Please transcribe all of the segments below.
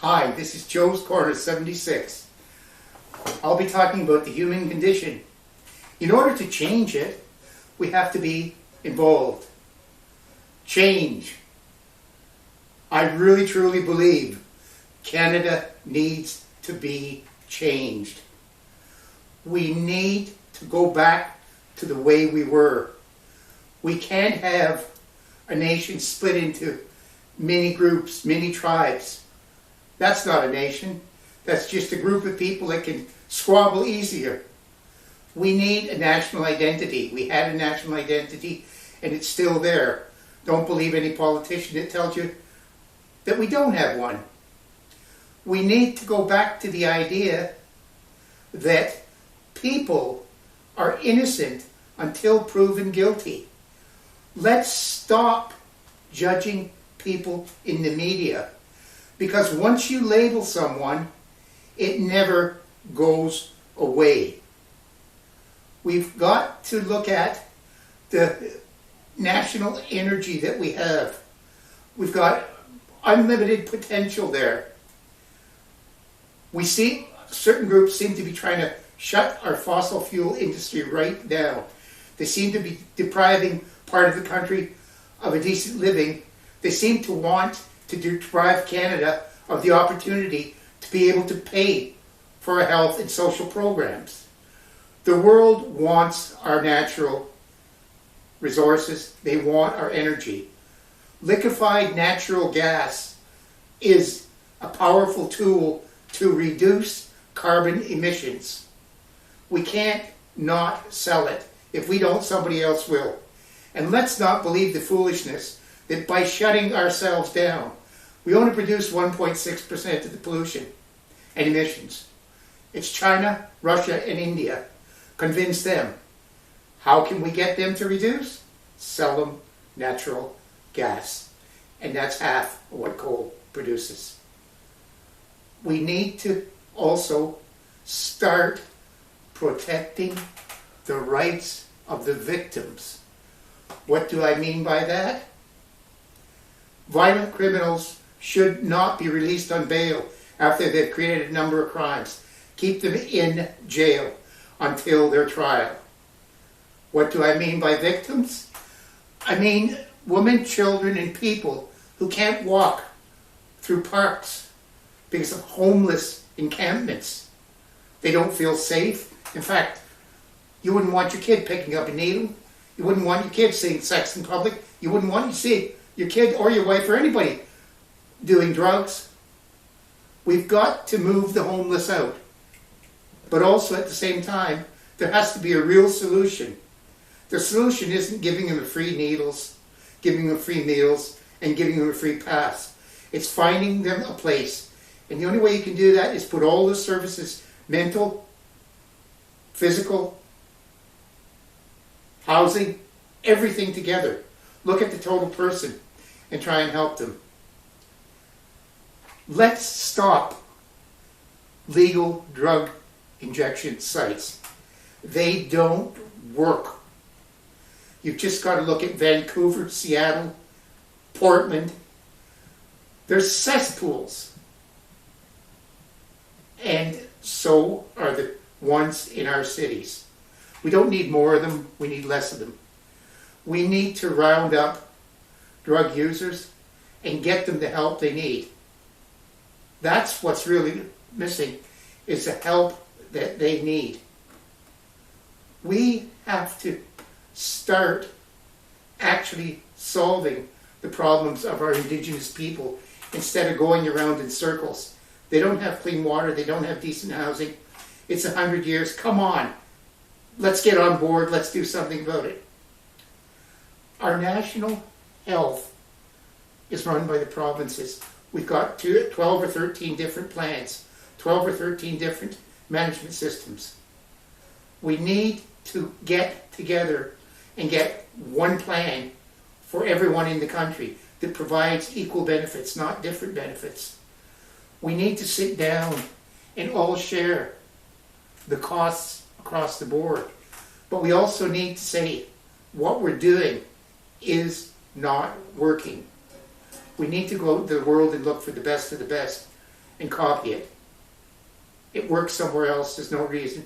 Hi, this is Joe's Corner 76. I'll be talking about the human condition. In order to change it, we have to be involved. Change. I really truly believe Canada needs to be changed. We need to go back to the way we were. We can't have a nation split into many groups, many tribes. That's not a nation. That's just a group of people that can squabble easier. We need a national identity. We had a national identity, and it's still there. Don't believe any politician that tells you that we don't have one. We need to go back to the idea that people are innocent until proven guilty. Let's stop judging people in the media, because once you label someone, it never goes away. We've got to look at the national energy that we have. We've got unlimited potential there. We see certain groups seem to be trying to shut our fossil fuel industry right now. They seem to be depriving part of the country of a decent living. They seem to want to deprive Canada of the opportunity to be able to pay for our health and social programs. The world wants our natural resources. They want our energy. Liquefied natural gas is a powerful tool to reduce carbon emissions. We can't not sell it. If we don't, somebody else will. And let's not believe the foolishness that by shutting ourselves down, we only produce 1.6% of the pollution and emissions. It's China, Russia, and India. Convince them. How can we get them to reduce? Sell them natural gas. And that's half of what coal produces. We need to also start protecting the rights of the victims. What do I mean by that? Violent criminals should not be released on bail after they've created a number of crimes. Keep them in jail until their trial. What do I mean by victims? I mean women, children, and people who can't walk through parks because of homeless encampments. They don't feel safe. In fact, you wouldn't want your kid picking up a needle. You wouldn't want your kid seeing sex in public. You wouldn't want to see your kid or your wife or anybody doing drugs. We've got to move the homeless out. But also at the same time, there has to be a real solution. The solution isn't giving them free needles, giving them free meals, and giving them a free pass. It's finding them a place. And the only way you can do that is put all the services, mental, physical, housing, everything together. Look at the total person and try and help them. Let's stop legal drug injection sites. They don't work. You've just got to look at Vancouver, Seattle, Portland. They're cesspools. And so are the ones in our cities. We don't need more of them, we need less of them. We need to round up drug users and get them the help they need. That's what's really missing, is the help that they need. We have to start actually solving the problems of our Indigenous people instead of going around in circles. They don't have clean water, they don't have decent housing. It's 100 years, come on. Let's get on board, let's do something about it. Our national health is run by the provinces. We've got 12 or 13 different plans, 12 or 13 different management systems. We need to get together and get one plan for everyone in the country that provides equal benefits, not different benefits. We need to sit down and all share the costs across the board. But we also need to say what we're doing is not working. We need to go to the world and look for the best of the best and copy it. It works somewhere else. There's no reason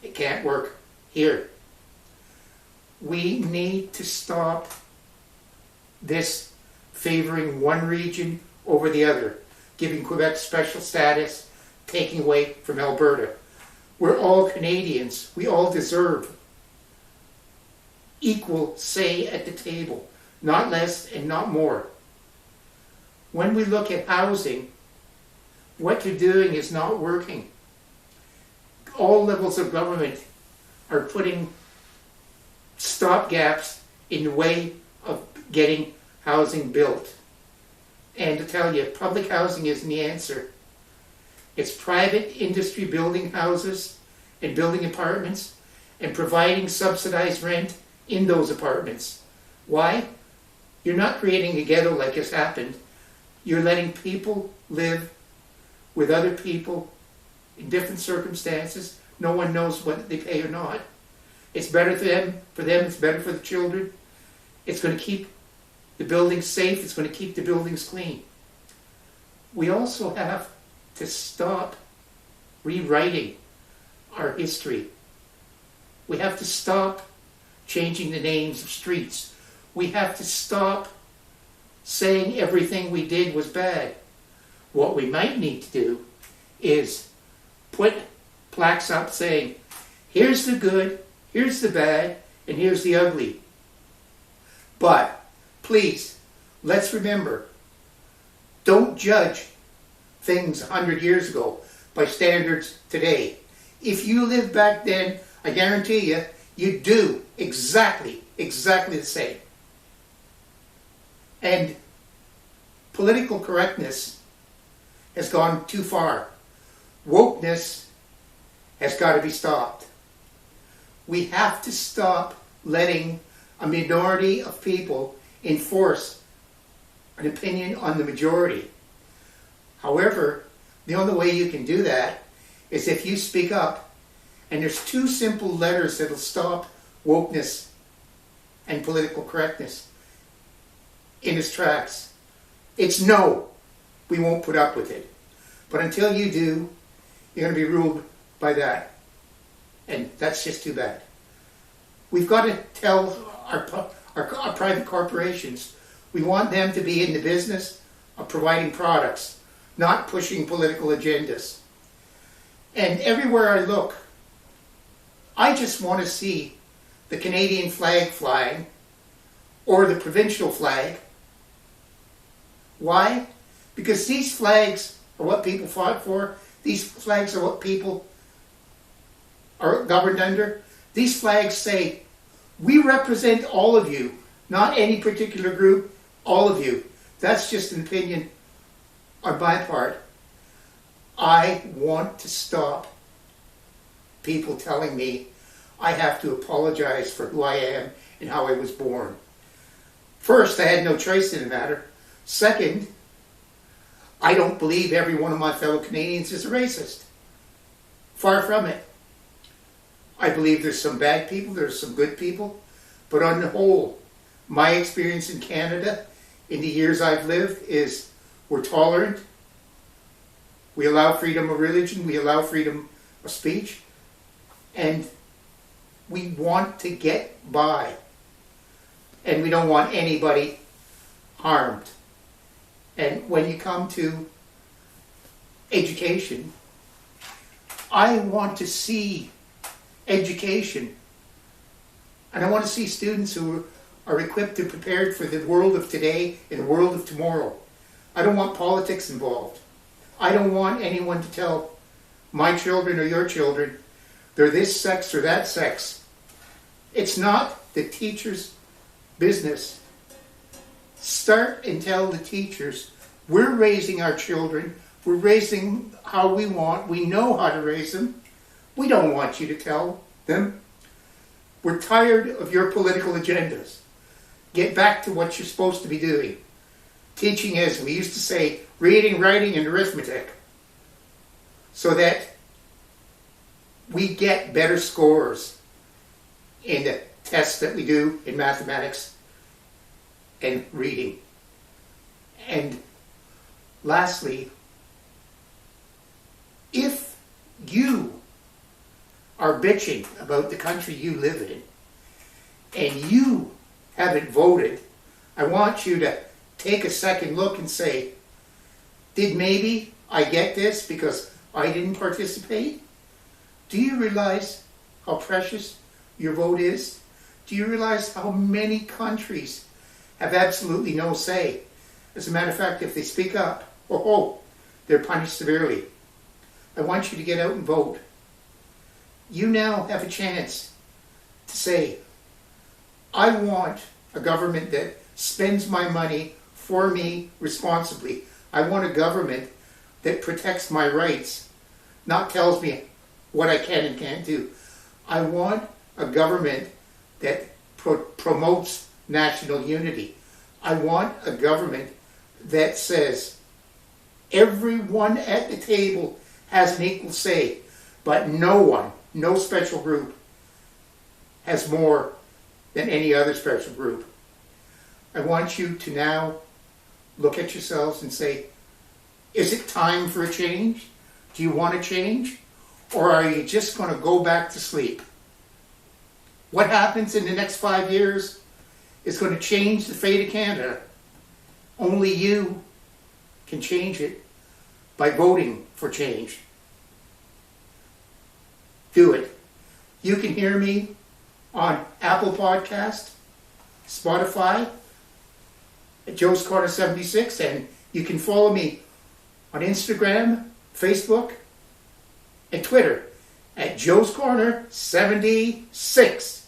it can't work here. We need to stop this favoring one region over the other, giving Quebec special status, taking away from Alberta. We're all Canadians. We all deserve equal say at the table, not less and not more. When we look at housing, what you're doing is not working. All levels of government are putting stopgaps in the way of getting housing built. And to tell you, public housing isn't the answer. It's private industry building houses and building apartments and providing subsidized rent in those apartments. Why? You're not creating a ghetto like has happened. You're letting people live with other people in different circumstances. No one knows what they pay or not. It's better for them, it's better for the children. It's going to keep the buildings safe, it's going to keep the buildings clean. We also have to stop rewriting our history. We have to stop changing the names of streets. We have to stop saying everything we did was bad. What we might need to do is put plaques up saying, here's the good, here's the bad, and here's the ugly. But please, let's remember, don't judge things 100 years ago by standards today. If you lived back then, I guarantee you, you'd do exactly the same. And political correctness has gone too far. Wokeness has got to be stopped. We have to stop letting a minority of people enforce an opinion on the majority. However, the only way you can do that is if you speak up, and there's two simple letters that'll stop wokeness and political correctness in its tracks. It's no. We won't put up with it. But until you do, you're going to be ruled by that. And that's just too bad. We've got to tell our private corporations, we want them to be in the business of providing products, not pushing political agendas. And everywhere I look, I just want to see the Canadian flag flying or the provincial flag. Why? Because these flags are what people fought for. These flags are what people are governed under. These flags say, we represent all of you, not any particular group, all of you. That's just an opinion on my part. I want to stop people telling me I have to apologize for who I am and how I was born. First, I had no choice in the matter. Second, I don't believe every one of my fellow Canadians is a racist. Far from it. I believe there's some bad people, there's some good people, but on the whole, my experience in Canada in the years I've lived is we're tolerant, we allow freedom of religion, we allow freedom of speech, and we want to get by, and we don't want anybody harmed. And when you come to education, I want to see education, and I want to see students who are equipped and prepared for the world of today and the world of tomorrow. I don't want politics involved. I don't want anyone to tell my children or your children they're this sex or that sex. It's not the teacher's business. Start and tell the teachers, we're raising our children, we're raising how we want, we know how to raise them. We don't want you to tell them. We're tired of your political agendas. Get back to what you're supposed to be doing. Teaching, as we used to say, reading, writing, and arithmetic, so that we get better scores in the tests that we do in mathematics and reading. And lastly, are bitching about the country you live in, and you haven't voted, I want you to take a second look and say, did maybe I get this because I didn't participate? Do you realize how precious your vote is? Do you realize how many countries have absolutely no say? As a matter of fact, if they speak up, they're punished severely. I want you to get out and vote. You now have a chance to say, I want a government that spends my money for me responsibly. I want a government that protects my rights, not tells me what I can and can't do. I want a government that promotes national unity. I want a government that says everyone at the table has an equal say, but no one, no special group, has more than any other special group. I want you to now look at yourselves and say, is it time for a change? Do you want to change? Or are you just going to go back to sleep? What happens in the next 5 years is going to change the fate of Canada. Only you can change it by voting for change. Do it. You can hear me on Apple Podcast, Spotify, at Joe's Corner 76, and you can follow me on Instagram, Facebook, and Twitter at Joe's Corner 76.